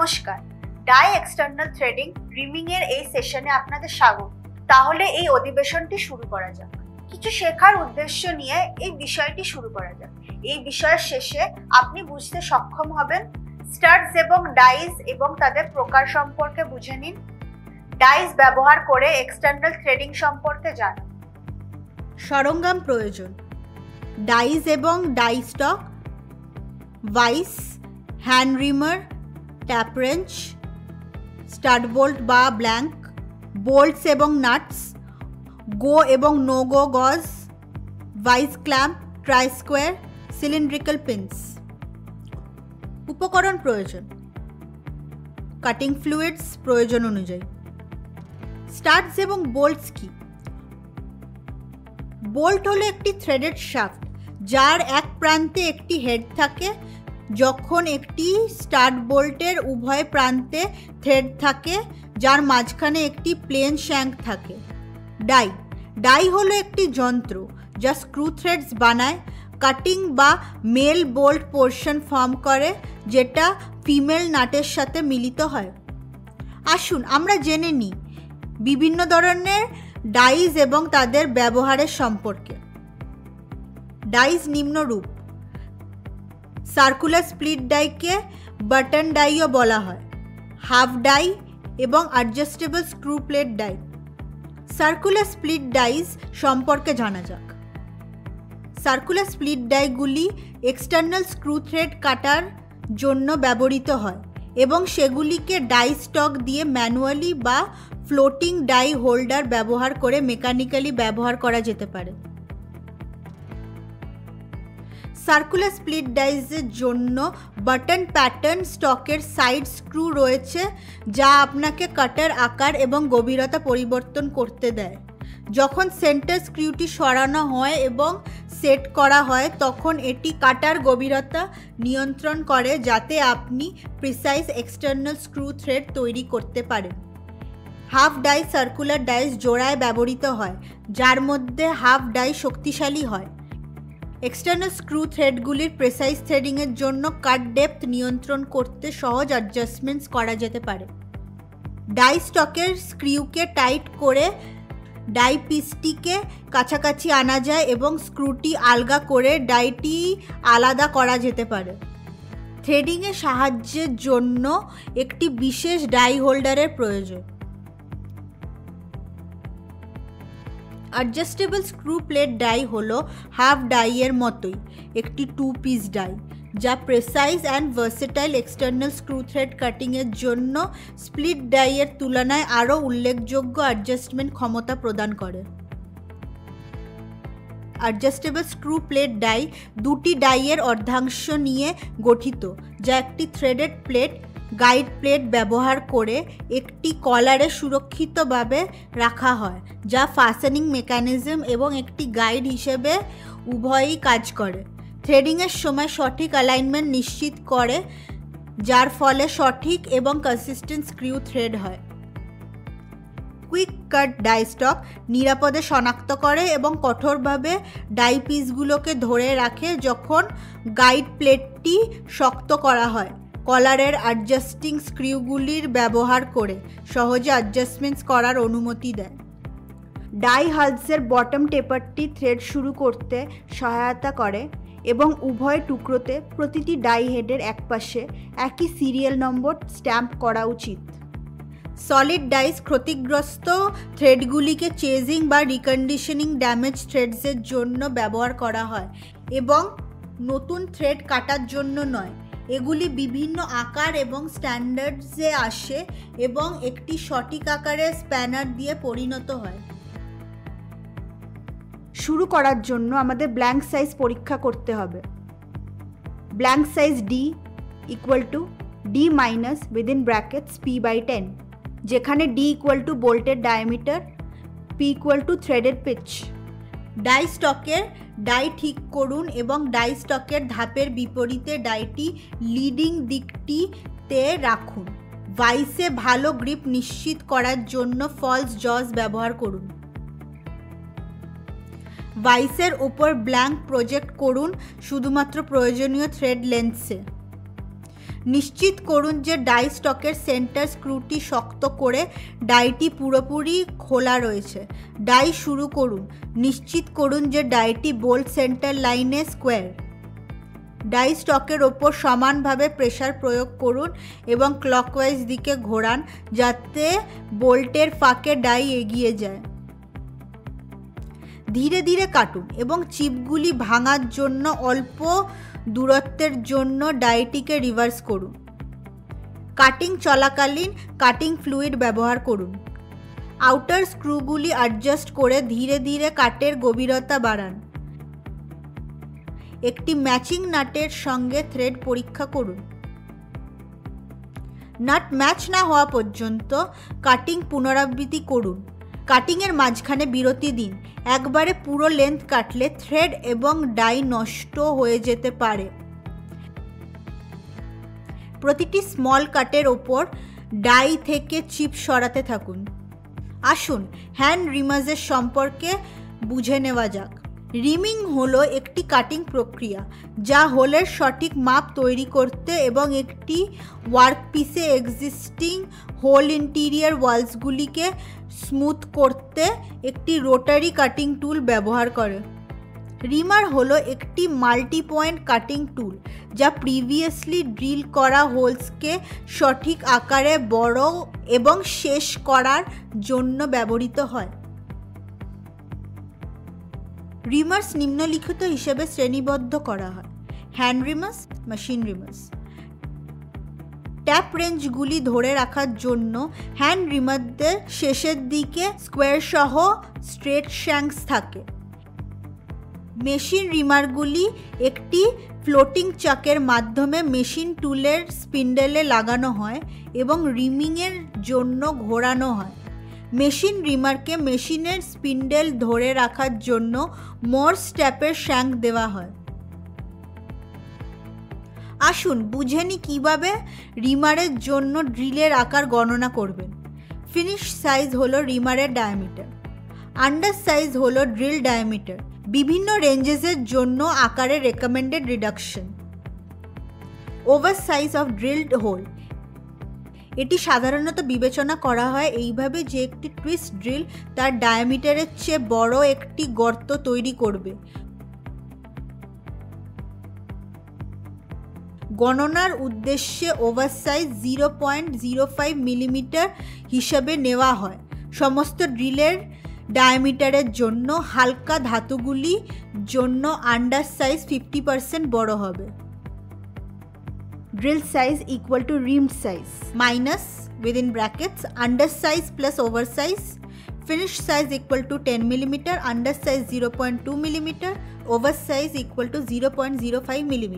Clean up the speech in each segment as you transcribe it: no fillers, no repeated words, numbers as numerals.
নমস্কার, die external threading dreaming এর এই সেশনে আপনাদের স্বাগত। তাহলে এই অধিবেশনটি শুরু করা যাক। কিছু শেখার উদ্দেশ্য নিয়ে এই বিষয়টি শুরু করা যাক। এই বিষয়ের শেষে আপনি বুঝতে সক্ষম হবেন স্টাডস এবং ডাইস এবং তাদের প্রকার সম্পর্কে বুঝে নিন। ডাইস ব্যবহার করে এক্সটার্নাল থ্রেডিং সম্পর্কে জানুন। সরঞ্জাম প্রয়োজন: ডাইস এবং die stock, vice, hand reamer, tap wrench, stud bolt বা ব্ল্যাঙ্ক, বোল্টস এবং নাটস, গো এবং no go gauge, vice clamp, try square, cylindrical pins. উপকরণ প্রয়োজন: কাটিং ফ্লুইডস প্রয়োজন অনুযায়ী। স্টাডস এবং বোল্টস কি? বোল্ট হলো একটি থ্রেডেড শাফট যার এক প্রান্তে একটি হেড থাকে, যখন একটি স্টাড বোল্টের উভয় প্রান্তে থ্রেড থাকে যার মাঝখানে একটি প্লেন শ্যাঙ্ক থাকে। ডাই হলো একটি যন্ত্র যা স্ক্রু থ্রেডস বানায়, কাটিং বা মেল বোল্ট পোর্শন ফর্ম করে যেটা ফিমেল নাটের সাথে মিলিত হয়। আসুন আমরা জেনে নিই বিভিন্ন ধরনের ডাইস এবং তাদের ব্যবহারের সম্পর্কে। ডাইস নিম্নরূপ: সার্কুলার স্প্লিট ডাইকে বাটন ডাইও বলা হয়, হাফ ডাই এবং adjustable screw plate die. Circular split dies সম্পর্কে জানা যাক। সার্কুলার স্প্লিট ডাইগুলি এক্সটার্নাল স্ক্রু থ্রেড কাটার জন্য ব্যবহৃত হয় এবং সেগুলিকে ডাই স্টক দিয়ে ম্যানুয়ালি বা ফ্লোটিং ডাই হোল্ডার ব্যবহার করে মেকানিক্যালি ব্যবহার করা যেতে পারে। সার্কুলার স্প্লিট ডাইসের জন্য বাটন প্যাটার্ন স্টকের সাইড স্ক্রু রয়েছে যা আপনাকে কাটার আকার এবং গভীরতা পরিবর্তন করতে দেয়। যখন সেন্টার স্ক্রুটি সরানো হয় এবং সেট করা হয় তখন এটি কাটার গভীরতা নিয়ন্ত্রণ করে যাতে আপনি প্রিসাইজ এক্সটার্নাল স্ক্রু থ্রেড তৈরি করতে পারেন। হাফ ডাই সার্কুলার ডাইস জোড়ায় ব্যবহৃত হয়, যার মধ্যে হাফ ডাই শক্তিশালী হয়। এক্সটার্নাল স্ক্রু থ্রেডগুলির প্রিসাইজ থ্রেডিংয়ের জন্য কাট ডেপথ নিয়ন্ত্রণ করতে সহজ অ্যাডজাস্টমেন্টস করা যেতে পারে। ডাই স্টকের স্ক্রুকে টাইট করে ডাই পিসটিকে কাছাকাছি আনা যায় এবং স্ক্রুটি আলগা করে ডাইটি আলাদা করা যেতে পারে। থ্রেডিংয়ের সাহায্যের জন্য একটি বিশেষ ডাই হোল্ডারের প্রয়োজন। অ্যাডজাস্টেবল স্ক্রু প্লেট ডাই হলো হাফ ডাইয়ের মতোই একটি 2 পিস ডাই যা precise and versatile external screw thread কাটিংয়ের জন্য স্প্লিট ডাইয়ের তুলনায় আরও উল্লেখযোগ্য অ্যাডজাস্টমেন্ট ক্ষমতা প্রদান করে। অ্যাডজাস্টেবল স্ক্রু প্লেট ডাই দুটি ডাইয়ের অর্ধাংশ নিয়ে গঠিত, যা একটি থ্রেডেড প্লেট, গাইড প্লেট ব্যবহার করে একটি কলারে সুরক্ষিতভাবে রাখা হয়, যা ফাস্টেনিং মেকানিজম এবং একটি গাইড হিসেবে উভয়ই কাজ করে। থ্রেডিংয়ের সময় সঠিক অ্যালাইনমেন্ট নিশ্চিত করে, যার ফলে সঠিক এবং কনসিস্টেন্ট স্ক্রু থ্রেড হয়। কুইক কাট ডাই স্টক নিরাপদে শনাক্ত করে এবং কঠোরভাবে ডাই পিসগুলোকে ধরে রাখে যখন গাইড প্লেটটি শক্ত করা হয়। কলারের অ্যাডজাস্টিং স্ক্রুগুলির ব্যবহার করে সহজে অ্যাডজাস্টমেন্টস করার অনুমতি দেয়। ডাই হালসের বটম টেপারটি থ্রেড শুরু করতে সহায়তা করে এবং উভয় টুকরোতে প্রতিটি ডাই হেডের একপাশে একই সিরিয়াল নম্বর স্ট্যাম্প করা উচিত। সলিড ডাইস ক্ষতিগ্রস্ত থ্রেডগুলিকে চেজিং বা রিকন্ডিশনিং ড্যামেজ থ্রেডসের জন্য ব্যবহার করা হয় এবং নতুন থ্রেড কাটার জন্য নয়। এগুলি বিভিন্ন আকার এবং স্ট্যান্ডার্ডসে আসে এবং একটি সঠিক আকারের স্প্যানার দিয়ে পরিণত হয়। শুরু করার জন্য আমাদের ব্ল্যাঙ্ক সাইজ পরীক্ষা করতে হবে। Blank size D equal to D minus within brackets p/10, যেখানে ডি ইকুয়াল টু বোল্টের diameter, P equal to threaded pitch. Die স্টকের ডাই ঠিক করুন এবং ডাই স্টকের ধাপের বিপরীতে ডাইটি লিডিং দিকটিতে রাখুন। ভাইসে ভালো গ্রিপ নিশ্চিত করার জন্য ফলস জজ ব্যবহার করুন। ভাইসের উপর ব্ল্যাঙ্ক প্রজেক্ট করুন শুধুমাত্র প্রয়োজনীয় থ্রেড লেন্থসে। নিশ্চিত করুন যে ডাই স্টকের সেন্টার স্ক্রুটি শক্ত করে ডাইটি পুরোপুরি খোলা রয়েছে। ডাই শুরু করুন। নিশ্চিত করুন যে ডাইটি বোল্ট সেন্টার লাইনে স্কোয়ার। ডাই স্টকের ওপর সমানভাবে প্রেসার প্রয়োগ করুন এবং ক্লকওয়াইজ দিকে ঘোরান যাতে বোল্টের ফাঁকে ডাই এগিয়ে যায়। ধীরে ধীরে কাটুন এবং চিপগুলি ভাঙার জন্য অল্প দূরত্বের জন্য ডাইটিকে রিভার্স করুন। কাটিং চলাকালীন কাটিং ফ্লুইড ব্যবহার করুন। আউটার স্ক্রুগুলি অ্যাডজাস্ট করে ধীরে ধীরে কাটের গভীরতা বাড়ান। একটি ম্যাচিং নাটের সঙ্গে থ্রেড পরীক্ষা করুন। নাট ম্যাচ না হওয়া পর্যন্ত কাটিং পুনরাবৃত্তি করুন। কাটিংয়ের মাঝখানে বিরতি দিন। একবারে পুরো লেন্থ কাটলে থ্রেড এবং ডাই নষ্ট হয়ে যেতে পারে। প্রতিটি স্মল কাটের ওপর ডাই থেকে চিপ সরাতে থাকুন। আসুন হ্যান্ড রিমার্সের সম্পর্কে বুঝে নেওয়া যাক। রিমিং হলো একটি কাটিং প্রক্রিয়া যা হোলের সঠিক মাপ তৈরি করতে এবং একটি ওয়ার্কপিসে এক্সিস্টিং হোল ইন্টিরিয়ার ওয়ালসগুলিকে স্মুথ করতে একটি রোটারি কাটিং টুল ব্যবহার করে। রিমার হলো একটি মাল্টি পয়েন্ট কাটিং টুল যা প্রিভিয়াসলি ড্রিল করা হোলসকে সঠিক আকারে বড় এবং শেষ করার জন্য ব্যবহৃত হয়। রিমার্স নিম্নলিখিত হিসেবে শ্রেণীবদ্ধ করা হয়: হ্যান্ড রিমার্স, মেশিন রিমার্স। ট্যাপ রেঞ্জগুলি ধরে রাখার জন্য হ্যান্ড রিমারদের শেষের দিকে স্কোয়ার সহ স্ট্রেট শ্যাঙ্কস থাকে। মেশিন রিমারগুলি একটি ফ্লোটিং চাকের মাধ্যমে মেশিন টুলের স্পিন্ডেলে লাগানো হয় এবং রিমিংয়ের জন্য ঘোরানো হয়। মেশিন রিমারকে মেশিনের স্পিন্ডেল ধরে রাখার জন্য মোর্স ট্যাপের শ্যাঙ্ক দেওয়া হয়। আসুন বুঝে নিই কীভাবে রিমারের জন্য ড্রিলের আকার গণনা করবেন। ফিনিশ সাইজ হলো রিমারের ডায়ামিটার। আন্ডার সাইজ হলো ড্রিল ডায়ামিটার। বিভিন্ন রেঞ্জেসের জন্য আকারের recommended reduction. Over size of drilled hole. এটি সাধারণত বিবেচনা করা হয় এইভাবে যে একটি টুইস্ট ড্রিল তার ডায়ামিটারের চেয়ে বড় একটি গর্ত তৈরি করবে। গণনার উদ্দেশ্যে ওভারসাইজ 0.05 মিলিমিটার হিসাবে নেওয়া হয়। সমস্ত ড্রিলের ডায়ামিটারের জন্য হালকা ধাতুগুলির জন্য আন্ডার সাইজ 50% বড় হবে। Drill size equal to rimmed size minus within brackets undersize plus oversize. Finish size equal to 10 mm, undersize 0.2 mm, oversize equal to 0.05 mm.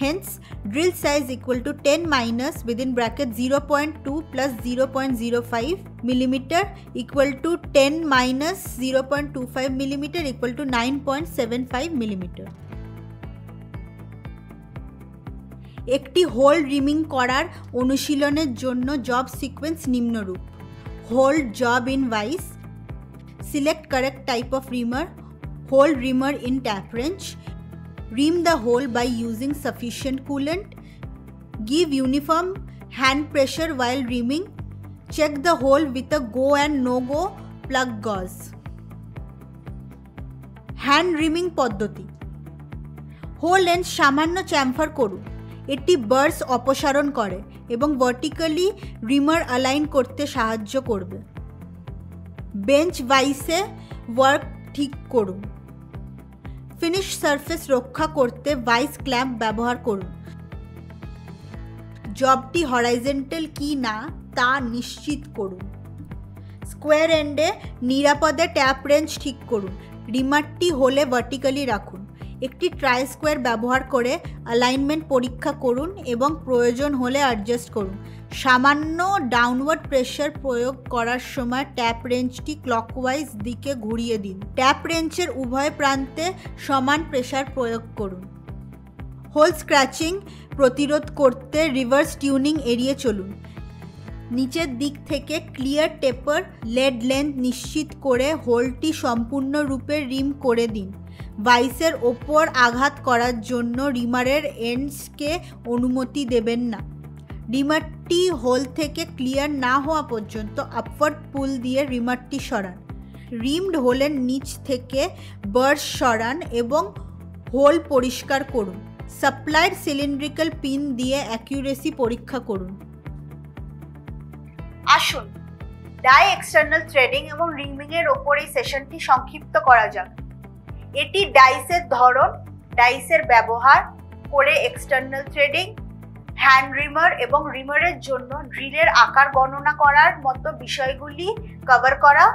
Hence, drill size equal to 10 minus within bracket 0.2 plus 0.05 mm equal to 10 minus 0.25 mm equal to 9.75 mm. একটি hole reaming করার অনুশীলনের জন্য job sequence নিম্নরূপ: hold job in vice, select correct type of reamer, hold reamer in tap wrench, ream the hole by using sufficient coolant, give uniform hand pressure while reaming, check the hole with a go and no go plug gauge. Hand reaming পদ্ধতি: hole length সামান্য chamfer করুন। এটি burst অপসারণ করে এবং vertically রিমার align করতে সাহায্য করবে। বেঞ্চ ভাইসে ওয়ার্ক ঠিক করুন। ফিনিশ সারফেস রক্ষা করতে ভাইস ক্ল্যাম্প ব্যবহার করুন। জবটি হরাইজন্টাল কি না তা নিশ্চিত করুন। স্কোয়ার এন্ডে নিরাপদে ট্যাপ রেঞ্জ ঠিক করুন। রিমারটি হোলে ভার্টিক্যালি রাখুন। একটি ট্রাই স্কোয়ার ব্যবহার করে অ্যালাইনমেন্ট পরীক্ষা করুন এবং প্রয়োজন হলে অ্যাডজাস্ট করুন। সামান্য ডাউনওয়ার্ড প্রেশার প্রয়োগ করার সময় ট্যাপ রেঞ্জটি ক্লকওয়াইজ দিকে ঘুরিয়ে দিন। ট্যাপ রেঞ্জের উভয় প্রান্তে সমান প্রেশার প্রয়োগ করুন। হোল স্ক্র্যাচিং প্রতিরোধ করতে রিভার্স টিউনিং এড়িয়ে চলুন। নিচের দিক থেকে ক্লিয়ার টেপার লেড লেন্থ নিশ্চিত করে হোলটি সম্পূর্ণরূপে রিম করে দিন। ভাইসের ওপর আঘাত করার জন্য রিমারের এন্ডসকে অনুমতি দেবেন না। রিমারটি হোল থেকে ক্লিয়ার না হওয়া পর্যন্ত আপওয়ার্ড পুল দিয়ে রিমারটি সরান। রিমড হোলের নিচ থেকে বার্স সরান এবং হোল পরিষ্কার করুন। সাপ্লাইড সিলিন্ড্রিক্যাল পিন দিয়ে অ্যাকিউরেসি পরীক্ষা করুন। আসুন ডাই এক্সটার্নাল থ্রেডিং এবং রিমিং এর ওপর এই সেশনটি সংক্ষিপ্ত করা যাক। এটি ডাইসের ধরন, ডাইসের ব্যবহার করে এক্সটার্নাল থ্রেডিং, হ্যান্ড রিমার এবং রিমারের জন্য ড্রিলের আকার গণনা করার মতো বিষয়গুলি কভার করা।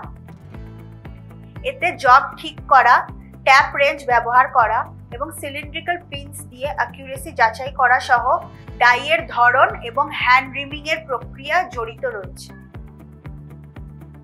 এতে জব ঠিক করা, ট্যাপ রেঞ্জ ব্যবহার করা এবং সিলিন্ড্রিক্যাল পিনস দিয়ে অ্যাকিউরেসি যাচাই করা সহ ডাইয়ের ধরন এবং হ্যান্ড রিমিং এর প্রক্রিয়া জড়িত রয়েছে।